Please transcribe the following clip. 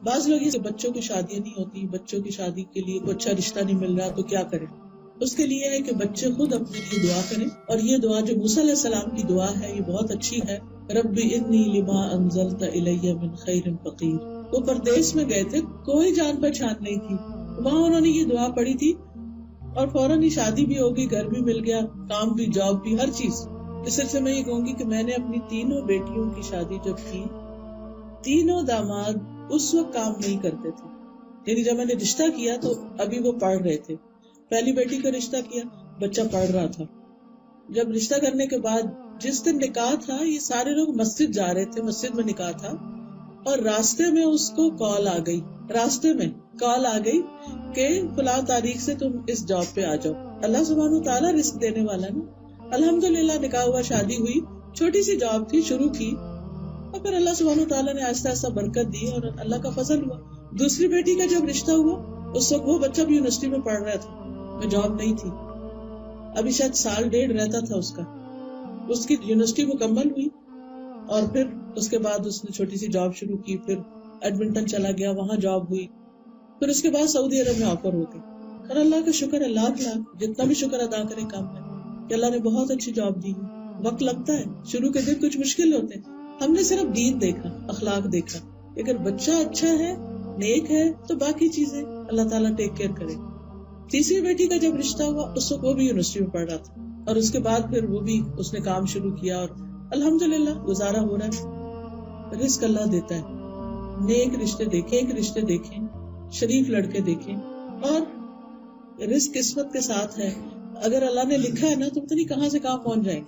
بعض لوگ یہ بچوں کی شادیاں نہیں ہوتی، بچوں کی شادی کے لیے کوئی اچھا رشتہ نہیں مل رہا تو کیا کریں؟ اس کے لیے ہے کہ بچے خود اپنے لیے دعا کریں، اور یہ دعا جو موسیٰ علیہ السلام کی دعا ہے یہ بہت اچھی ہے. رب انی لما انزلت الی من خیر فقیر. وہ پردیس میں گئے تھے، کوئی جان پہچان نہیں تھی، وہاں انہوں نے یہ دعا پڑھی تھی اور فوراً ہی شادی بھی ہوگی، گھر بھی مل گیا، کام بھی، جاب بھی، ہر چیز. اس سلسلے میں یہ کہوں گی کہ میں نے اپنی تینوں بیٹیوں کی شادی جب کی، تینوں داماد اس وقت کام نہیں کرتے تھے. یعنی جب میں نے رشتہ کیا تو ابھی وہ پڑھ رہے تھے. پہلی بیٹی کا رشتہ کیا، بچہ پڑھ رہا تھا. جب رشتہ کرنے کے بعد جس دن نکاح تھا، یہ سارے لوگ مسجد جا رہے تھے، مسجد میں نکاح تھا، اور راستے میں اس کو کال آ گئی، راستے میں کال آ گئی کہ فلاں تاریخ سے تم اس جاب پہ آ جاؤ. اللہ سبحانہ وتعالیٰ رزق دینے والا نا. الحمدللہ نکاح ہوا، شادی ہوئی، چھوٹی سی جاب تھی، شروع کی، اور پھر اللہ سبحانہ وتعالیٰ نے آہستہ آہستہ برکت دی اور اللہ کا فضل ہوا. دوسری بیٹی کا جب رشتہ ہوا، اس وقت وہ بچہ بھی یونیورسٹی میں پڑھ رہا تھا، میں جاب نہیں تھی، ابھی شاید سال ڈیڑھ رہتا تھا اس کا. اس کی یونیورسٹی مکمل ہوئی اور پھر اس کے بعد اس نے چھوٹی سی جاب شروع کی، پھر ایڈمنٹن چلا گیا، وہاں جاب ہوئی، پھر اس کے بعد سعودی عرب میں آفر ہو گئی. اور اللہ کا شکر ہے، لاکھ جتنا بھی شکر ادا کرے کم ہے کہ اللہ نے بہت اچھی جاب دی. وقت لگتا ہے، شروع کے دن کچھ مشکل ہوتے ہیں. ہم نے صرف دین دیکھا، اخلاق دیکھا. اگر بچہ اچھا ہے، نیک ہے، تو باقی چیزیں اللہ تعالیٰ ٹیک کیئر کرے. تیسری بیٹی کا جب رشتہ ہوا، اس وقت وہ بھی یونیورسٹی میں پڑھ رہا تھا، اور اس کے بعد پھر وہ بھی اس نے کام شروع کیا، اور الحمدللہ گزارا ہو رہا ہے. رزق اللہ دیتا ہے. نیک رشتے دیکھیں، ایک رشتے دیکھیں، شریف لڑکے دیکھیں، اور رزق قسمت کے ساتھ ہے. اگر اللہ نے لکھا ہے نا تو پتہ نہیں کہاں سے کہاں پہنچ جائیں گے.